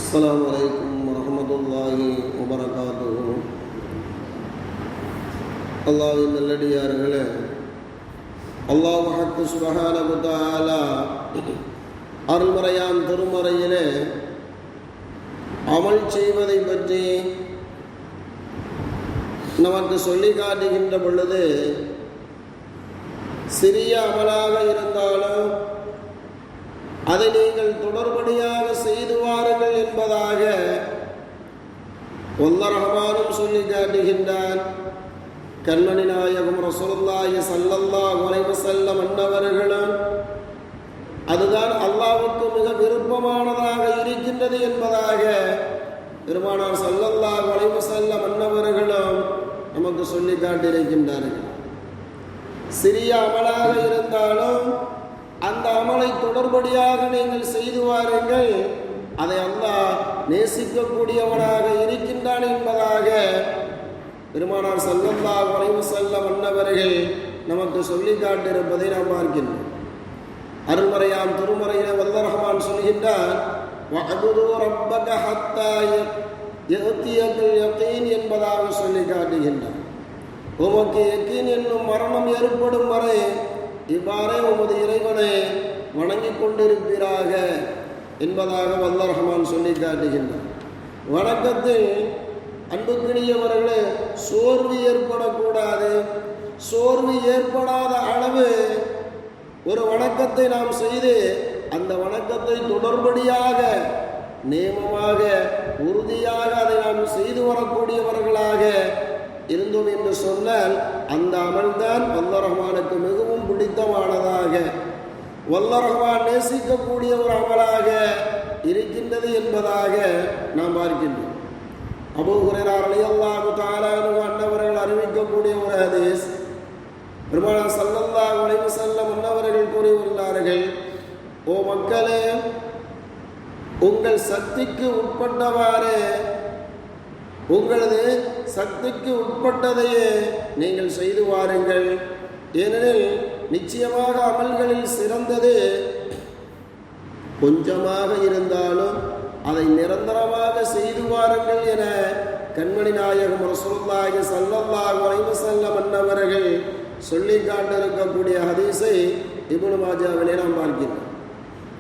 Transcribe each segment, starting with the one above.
السلام عليكم ورحمة الله وبركاته. அல்லாஹ்வின் நல்லடியார்களே, அல்லாஹ் சுப்ஹானஹு வ தஆலா அருள்மறையாம் திருமறையிலே அமல் செய்வதை பற்றி நமக்கு சொல்லி காட்டுகின்ற பொழுது, சிறிய அமலாக இருந்தாலும் அதை நீங்கள் தொடர்படியாக செய்து வாருங்கள் என்பதாக அல்லாஹ் ரஹ்மானும் சொல்லி காட்டுகின்றான். கண்மணி நாயகம் ரசூலுல்லாஹி ஸல்லல்லாஹு அலைஹி வஸல்லம் அன்னவர்களும் அதுதான் அல்லாஹ்வுக்கு மிக விருப்பமானதாக இருக்கின்றது என்பதாக பெருமானார் ஸல்லல்லாஹு அலைஹி வஸல்லம் அன்னவர்களும் நமக்கு சொல்லி காட்டியிருக்கின்றார்கள். சிறிய அமலாக இருந்தாலும் அந்த அமலை தொடர்படியாக நீங்கள் செய்து வாருங்கள், அதை அல்லாஹ் நேசிக்கக்கூடியவனாக இருக்கின்றான் என்பதாக பெருமானார் ஸல்லல்லாஹு அலைஹி வஸல்லம் அன்னவர்கள் நமக்கு சொல்லி காட்டியிருப்பதை நாம் பார்க்கின்றோம். அருள்மறையாம் திருமறையிலே அல்லாஹ் ரஹ்மான் சொல்கின்றார், வஅபுது ரப்பக ஹத்தா யஅதியகல் யகீன் என்பதாக சொல்லி காட்டுகின்றார். உமக்கு யகீன் என்னும் மரணம் ஏற்படும் வரை இவ்வாறே உமது இறைவனை வணங்கிக் கொண்டிருப்பீராக என்பதாக அல்லாஹ் ரஹ்மான் சொல்லி காட்டுகின்றார். வணக்கத்தில் அன்புக்கினியவர்களே, சோர்வு ஏற்படக்கூடாது. சோர்வு ஏற்படாத அளவு ஒரு வணக்கத்தை நாம் செய்து அந்த வணக்கத்தை தொடர்படியாக நியமமாக உறுதியாக அதை நாம் செய்து வரக்கூடியவர்களாக இருந்தோம் என்று சொன்னால் அந்த அமல்தான் அல்லாஹ் ரஹ்மானுக்கு மிகவும் பிடித்தமானதாக, அல்லாஹ் ரஹ்மான் நேசிக்கக்கூடிய ஒரு அமலாக இருக்கின்றது என்பதாக நாம் பார்க்கின்றோம். அபூ ஹுரைரா ரலியல்லாஹு தஆலா அன்னவர்கள் அறிவிக்கக்கூடிய ஒரு ஹதீஸ், பெருமானார் ஸல்லல்லாஹு அலைஹி வஸல்லம் அன்னவர்கள் கூறியுள்ளார்கள், ஓ மக்களே, உங்கள் சக்திக்கு உட்பட்டவாறு உங்களது சக்திக்கு உட்பட்டதையே நீங்கள் செய்து வாருங்கள். ஏனெனில் நிச்சயமாக அமல்களில் சிறந்தது கொஞ்சமாக இருந்தாலும் அதை நிரந்தரமாக செய்து வாருங்கள் என கண்மணி நாயகம் ரசூலுல்லாஹி ஸல்லல்லாஹு அலைஹி வஸல்லம் அன்னவர்கள் சொல்லி காட்டிருக்கக்கூடிய ஹதீஸை இப்னு மாஜாவிலே நாம் பார்க்கிறோம்.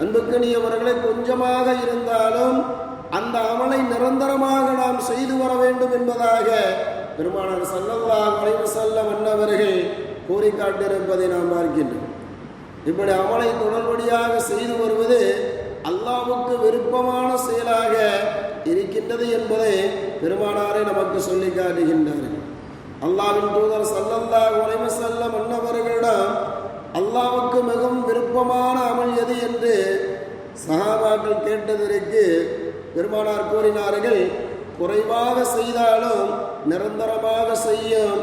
அன்புக்கினியவர்களே, கொஞ்சமாக இருந்தாலும் அந்த அமலை நிரந்தரமாக நாம் செய்து வர வேண்டும் என்பதாக பெருமானார் ஸல்லல்லாஹு அலைஹி வஸல்லம் அன்னவர்கள் கூறி காட்டியிருப்பதை நாம் பார்க்கின்றோம். இப்படி அமலை தொடர்படியாக செய்து வருவது அல்லாஹ்வுக்கு விருப்பமான செயலாக இருக்கின்றது என்பதை பெருமானாரை நமக்கு சொல்லி காட்டுகின்றார்கள். அல்லாஹ்வின் தூதர் ஸல்லல்லாஹு அலைஹி வஸல்லம் அன்னவர்களிடம் அல்லாஹ்வுக்கு மிகவும் விருப்பமான அமல் எது என்று சஹாபாக்கள் கேட்டதற்கு பெருமானார் கூறினார்கள், குறைவாக செய்தாலும் நிரந்தரமாக செய்யும்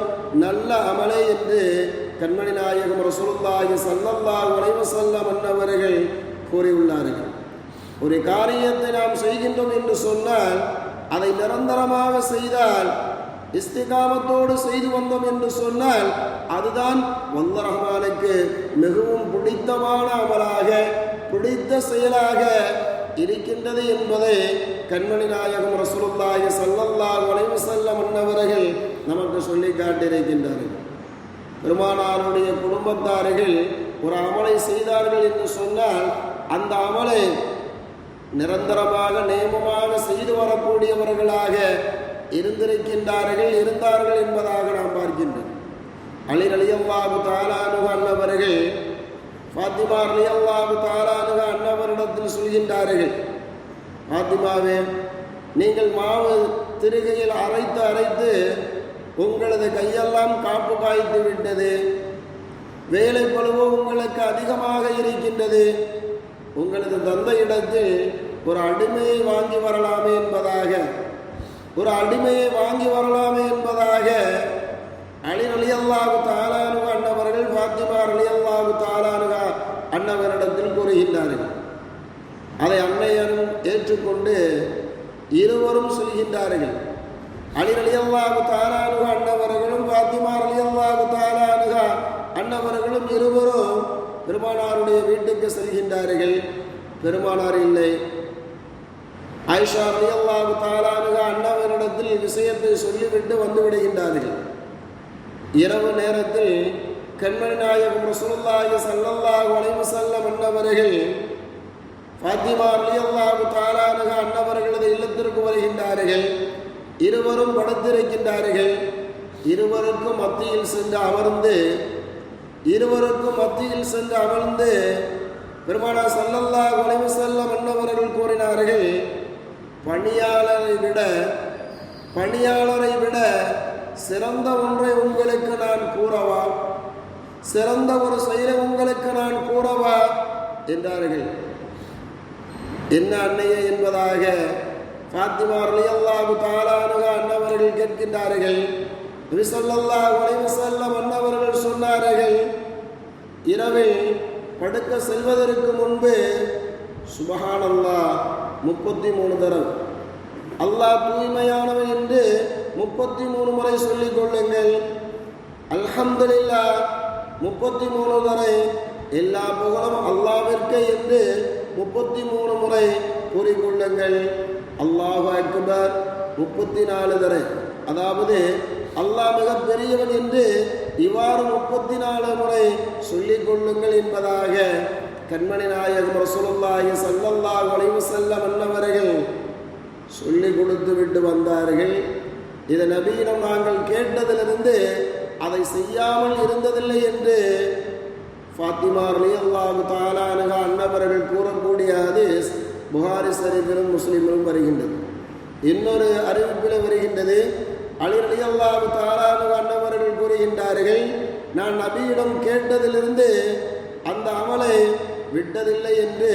நல்ல அமலே என்று கண்மணி நாயகம் ரசூலுல்லாஹி ஸல்லல்லாஹு அலைஹி வஸல்லம் அன்னவர்கள் கூறியுள்ளார்கள். ஒரு காரியத்தை நாம் செய்கின்றோம் என்று சொன்னால் அதை நிரந்தரமாக செய்தால், இஸ்திகாமத்தோடு செய்து வந்தோம் என்று சொன்னால் அதுதான் அல்லாஹ் ரஹ்மானுக்கு மிகவும் பிடித்தமான அமலாக, பிடித்த செயலாக இருக்கின்றது என்பதை கண்மணி நாயகம் ரசூலுல்லாஹி ஸல்லல்லாஹு அலைஹி வஸல்லம் அன்னவர்கள் நமக்கு சொல்லி காட்டியிருக்கின்றார்கள். பெருமானாருடைய குடும்பத்தார்கள் ஒரு அமலை செய்தார்கள் என்று சொன்னால் அந்த அமலை நிரந்தரமாக நியமமாக செய்து வரக்கூடியவர்களாக இருந்தார்கள் என்பதாக நாம் பார்க்கின்றோம். அலி ரலியல்லாஹு தஆலா அன்ஹு அன்னவர்கள் ஃபாத்திமா ரலியல்லாஹு தஆலா அன்ஹா அன்னவரிடத்தில் சொல்கின்றார்கள், ஃபாத்திமாவே, நீங்கள் மாவு திருகையில் அரைத்து உங்களது கையெல்லாம் காப்பு காய்த்து விட்டது, வேலை பளுவு உங்களுக்கு அதிகமாக இருக்கின்றது, உங்களது தந்தையிடத்தில் ஒரு அடிமையை வாங்கி வரலாமே என்பதாக அலி ரலியல்லாஹு தஆலா அன்ஹு அன்னவர்கள் ஃபாத்திமா ரலியல்லாஹு தஆலா அன்ஹா அன்னவரிடத்தில் கூறுகின்றார்கள். அதை அன்னையரும் ஏற்றுக்கொண்டு இருவரும் சொல்கின்றார்கள். அலி ரலியல்லாஹு தஆலா அன்ஹு அன்னவர்களும் ஃபாத்திமா ரலியல்லாஹு தஆலா அன்ஹா அன்னவர்களும் இருவரும் பெருமானாருடைய வீட்டுக்கு செல்கின்றார்கள். பெருமானார் இல்லை. ஆயிஷா ரலியல்லாஹு தஆலா அன்ஹா அன்னவரிடத்தில் விஷயத்தை சொல்லிவிட்டு வந்து விடுகின்றார்கள். இரவு நேரத்தில் கண்மணி நாயகம் ரசூலுல்லாஹி ஸல்லல்லாஹு அலைஹி வஸல்லம் அன்னவர்கள் ஃபாத்திமா ரலியல்லாஹு தஆலா அன்ஹா அன்னவர்களது இல்லத்திற்கு வருகின்றார்கள். இருவரும் படுத்திருக்கின்றார்கள். இருவருக்கும் மத்தியில் சென்று அமர்ந்து பெருமானார் ஸல்லல்லாஹு அலைஹி வஸல்லம் அன்னவர்கள் கூறினார்கள், பணியாளரை விட சிறந்த ஒன்றை உங்களுக்கு நான் கூறவா, சிறந்த ஒரு செயலை உங்களுக்கு நான் கூறவா என்றார்கள். என்ன அன்னையே என்பதாக ஃபாத்திமா ரலியல்லாஹு தஆலா அன்ஹா அன்னவர்கள் கேட்கின்றார்கள். நபி ஸல்லல்லாஹு அலைஹி வஸல்லம் அன்னவர்கள் சொன்னார்கள், இரவில் படுக்க செல்வதற்கு முன்பு சுபஹானல்லாஹ் 33 தரம், அல்லாஹ் தூய்மையானவன் என்று 33 முறை சொல்லிக் கொள்ளுங்கள். அல்ஹம்துலில்லாஹ் 33 முறை, எல்லா புகழும் அல்லாஹ்விற்கே என்று 33 முறை கூறிக்கொள்ளுங்கள். அல்லாஹு அக்பர் 34 தடவை, அதாவது அல்லாஹ் மிக பெரியவன் என்று இவ்வாறு 34 முறை சொல்லிக் கொள்ளுங்கள் என்பதாக கண்மணி நாயகம் ரசூலுல்லாஹி ஸல்லல்லாஹு அலைஹி வஸல்லம் அன்னவர்கள் சொல்லிக் கொடுத்து விட்டு வந்தார்கள். இதை நபியிடம் நாங்கள் கேட்டதிலிருந்து அதை செய்யாமல் இருந்ததில்லை என்று ஃபாத்திமா ரலியல்லாஹு தஆலா அன்ஹா அன்னவர்கள் கூறக்கூடிய ஹதீஸ் புகாரி ஷரீஃபிலும் முஸ்லிமிலும் வருகின்றது. இன்னொரு அறிவிப்பில் வருகின்றது, அலி ரலியல்லாஹு தஆலா அன்ஹு அன்னவர்கள் கூறுகின்றார்கள், நான் நபியிடம் கேட்டதிலிருந்து அந்த அமலை விட்டதில்லை என்று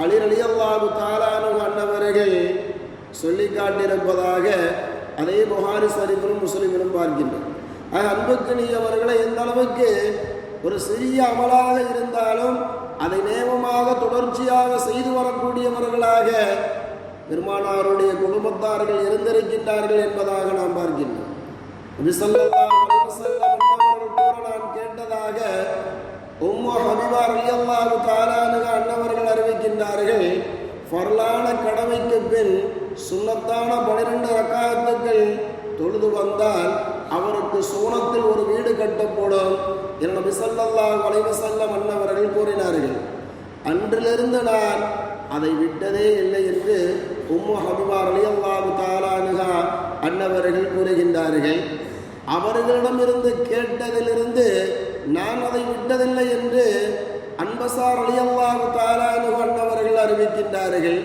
அலி ரலியல்லாஹு தஆலா அன்ஹு அன்னவர்கள் சொல்லி காட்டியிருப்பதாக அதே புகாரி ஷரீஃபிலும் முஸ்லிமிலும் பார்க்கின்றோம். அன்புக்கு நீயவர்களை எந்த அளவுக்கு ஒரு சிறிய அமலாக இருந்தாலும் அதை நேமமாக தொடர்ச்சியாக செய்து வரக்கூடியவர்களாக பெருமானாருடைய குடும்பத்தார்கள் இருந்திருக்கின்றார்கள் என்பதாக நாம் பார்க்கின்றோம். நபி ஸல்லல்லாஹு அலைஹி வஸல்லம் அன்னவர்கள் கூற நான் கேட்டதாக உம்மு ஹபீபா ரலியல்லாஹு தஆலா அன்ஹா அன்னவர்கள் அறிவிக்கின்றார்கள், ஃபர்லான கடமைக்கு பின் சுன்னத்தான 12 ரக்காத்துக்கள் தொழுது வந்தால் அவருக்கு சூனத்தில் ஒரு வீடு கட்டப்படும் என நபி ஸல்லல்லாஹு அலைஹி வஸல்லம் அன்னவர்கள் கூறினார்கள். அன்றிலிருந்து நான் அதை விட்டதே இல்லை என்று உம்மு ஹபீபா ரலியல்லாஹு தஆலா அன்ஹா அன்னவர்கள் கூறுகின்றார்கள். அவர்களிடமிருந்து கேட்டதிலிருந்து நான் அதை விட்டதில்லை என்று அன்பசார் ரலியல்லாஹு தஆலா அன்ஹு அன்னவர்கள் அறிவிக்கின்றார்கள்.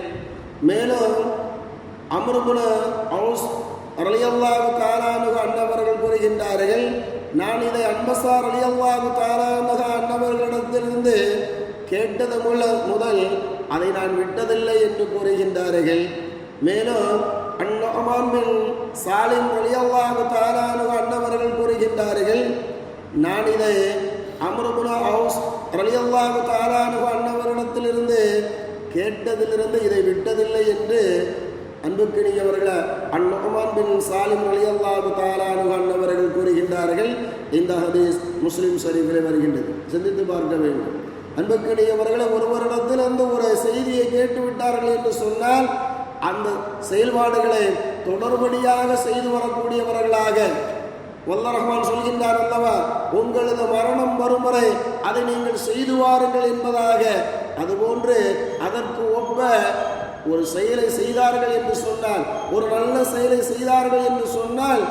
மேலும் அம்ர் இப்னு ஔஸ் ரலியல்லாஹு தஆலா அன்ஹு அன்னவர்கள் கூறுகின்றார்கள், நான் இதை அன்பசார் ரலியல்லாஹு தஆலா அன்ஹு அன்னவர்களிடத்திலிருந்து கேட்டது முதல் அதை நான் விட்டதில்லை என்று கூறுகின்றார்கள். மேலும் அந்நுஅமான் பின் சாலிம் ரலியல்லாஹு தஆலா அன்ஹு அன்னவர்கள் கூறுகின்றார்கள், நான் இதை அம்ர் இப்னு ஔஸ் ரலியல்லாஹு தஆலா அன்ஹு அன்னவரிடத்திலிருந்து கேட்டதிலிருந்து இதை விட்டதில்லை என்று அன்புக்கினியவர்கள் அந்நுஅமான் பின் சாலிம் ரலியல்லாஹு தஆலா அன்ஹு அன்னவர்கள் கூறுகின்றார்கள். இந்த ஹதீஸ் முஸ்லிம் ஷரீஃபில் வருகின்றது. சிந்தித்து பார்க்க வேண்டும். அன்புக்கினியவர்களை ஒருவரிடத்திலிருந்து ஒரு செய்தியை கேட்டுவிட்டார்கள் என்று சொன்னால் அந்த செயல்பாடுகளை தொடர்படியாக செய்து வரக்கூடியவர்களாக வல்ல ரஹ்மான் சொல்கின்றார் அல்லவா, உங்களது மரணம் வரும் வரை அதை நீங்கள் செய்து வாருங்கள் என்பதாக. அதுபோன்று அதற்கு ஒப்ப ஒரு செயலை செய்தார்கள் என்று சொன்னால், ஒரு நல்ல செயலை செய்தார்கள் என்று சொன்னால்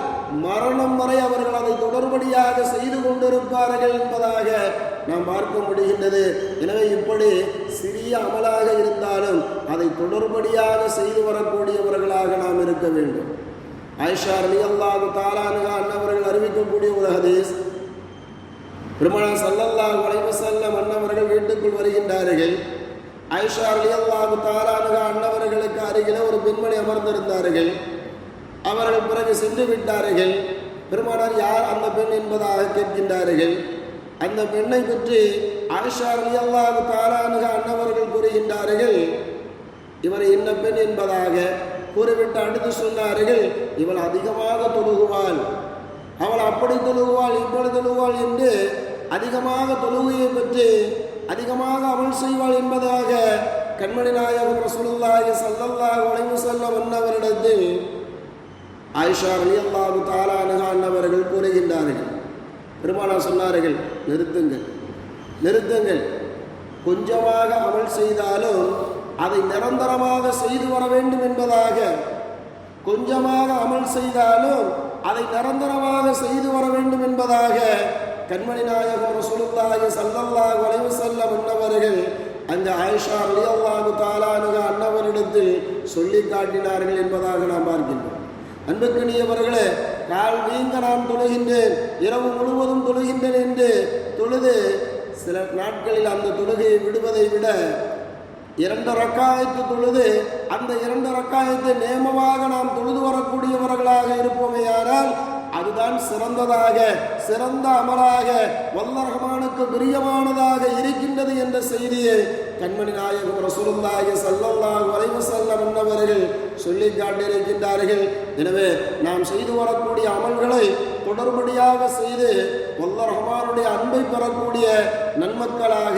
மரணம் வரை அவர்கள் அதை தொடர்படியாக செய்து கொண்டிருப்பார்கள் என்பதாக நாம் பார்க்க முடிகின்றது. எனவே இப்படி சிறிய அமலாக இருந்தாலும் அதை தொடர்படியாக செய்து வரக்கூடியவர்களாக நாம் இருக்க வேண்டும். ஆயிஷா ரலியல்லாஹு தஆலா அன்ஹா அன்னவர்கள் அறிவிக்கக்கூடிய ஒரு ஹதீஸ், பெருமானார் ஸல்லல்லாஹு அலைஹி வஸல்லம் அன்னவர்கள் வீட்டுக்குள் வருகின்றார்கள். ஆயிஷா ரலியல்லாஹு தஆலா அன்ஹா அன்னவர்களுக்கு அருகிலே ஒரு பெண்மணி அமர்ந்திருந்தார்கள். அவர்கள் பிறகு சென்று விட்டார்கள். பெருமானார் யார் அந்த பெண் என்பதாக கேட்கின்றார்கள். அந்த பெண்ணை பற்றி ஆயிஷா ரலியல்லாஹு தஆலா அன்ஹா அன்னவர்கள் கூறுகின்றார்கள், இவர் என்ன பெண் என்பதாக கூறிவிட்டு அடுத்து சொன்னார்கள், இவள் அதிகமாக தொழுகுவாள், அவள் அப்படி தொழுகுவாள் இப்படி தொழுகுவாள் என்று அதிகமாக தொழுகையை பற்றி அதிகமாக அமல் செய்வாள் என்பதாக கண்மணி நாயகம் ரசூலுல்லாஹி ஸல்லல்லாஹு அலைஹி வஸல்லம் அன்னவரிடத்தில் ஆயிஷா ரலியல்லாஹு தஆலா அன்ஹா அன்னவர்கள் கூறுகின்றார்கள், பெருமானார் சொன்னார்கள், நிறுத்துங்கள், கொஞ்சமாக அமல் செய்தாலும் அதை நிரந்தரமாக செய்து வர வேண்டும் என்பதாக, கொஞ்சமாக அமல் செய்தாலும் அதை நிரந்தரமாக செய்து வர வேண்டும் என்பதாக கண்மணி நாயகம் ரசூலுல்லாஹி ஸல்லல்லாஹு அலைஹி வஸல்லம் அன்னவர்கள் அந்த ஆயிஷா ரலியல்லாஹு தஆலா அன்ஹா அன்னவரிடத்தில் சொல்லி காட்டினார்கள் என்பதாக நாம் பார்க்கின்றோம். அன்புக்குரியவர்களே, கால் வீங்க நான் தொழுகின்றேன், இரவு முழுவதும் தொழுகின்றேன் என்று தொழுது சில நாட்களில் அந்த தொழுகையை விடுவதை விட 2 ரக்காயத்து தொழுது அந்த 2 ரக்காயத்தை நேமமாக நாம் தொழுது வரக்கூடியவர்களாக இருப்போமேயானால் அதுதான் சிறந்த அமலாக வல்லர் ரஹ்மானுக்கு பிரியமானதாக இருக்கின்றது என்ற செய்தியை கண்மணி நாயகம் ரசூலுல்லாஹி ஸல்லல்லாஹு அலைஹி வஸல்லம் அன்னவர்கள் சொல்லி காட்டியிருக்கின்றார்கள். எனவே நாம் செய்து வரக்கூடிய அமல்களை தொடர்படியாக செய்து வல்லர் ரஹ்மானுடைய அன்பை பெறக்கூடிய நன்மக்களாக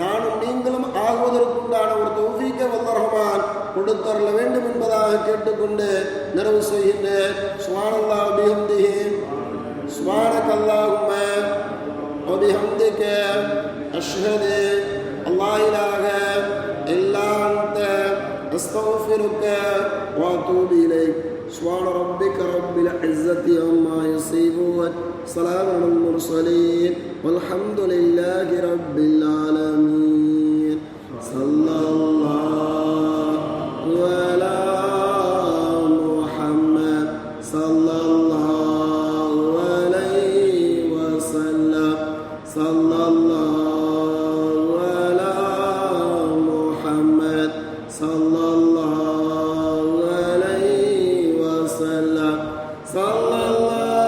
நானும் நீங்களும் ஆகுவதற்குண்டான ஒரு தௌஃபீக்கை வல்லர் ரஹ்மான் கொடுத்தரல வேண்டும் என்பதாக கேட்டுக்கொண்டு நிறைவு செய்கின்றேன். சுப்ஹானல்லாஹ் வ பிஹம்திஹி சுப்ஹானக்கல்லாஹும்ம வ பிஹம்திக அஷ்ஹது அல்லா இலாஹ இல்லா அன்த அஸ்தக்ஃபிருக வ அத்தூபு இலைக். சுப்ஹான ரப்பிக ரப்பில் இஸ்ஸத்தி அம்மா யசிஃபூன் ஸலாமுன் அலல் முர்ஸலீன் வல்ஹம்துலில்லாஹி ரப்பில் ஆலமீன். ஸல்லல்லாஹு அலா முஹம்மத் ஸல்லல்லாஹு அலைஹி வஸல்லம். ஸல்லல்லாஹு அலா முஹம்மத் ஸல்லல்லாஹு அலைஹி வஸல்லம். ஸல்லல்லாஹு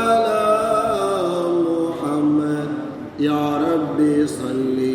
அலா முஹம்மத். யா ரப்பி ஸல்லி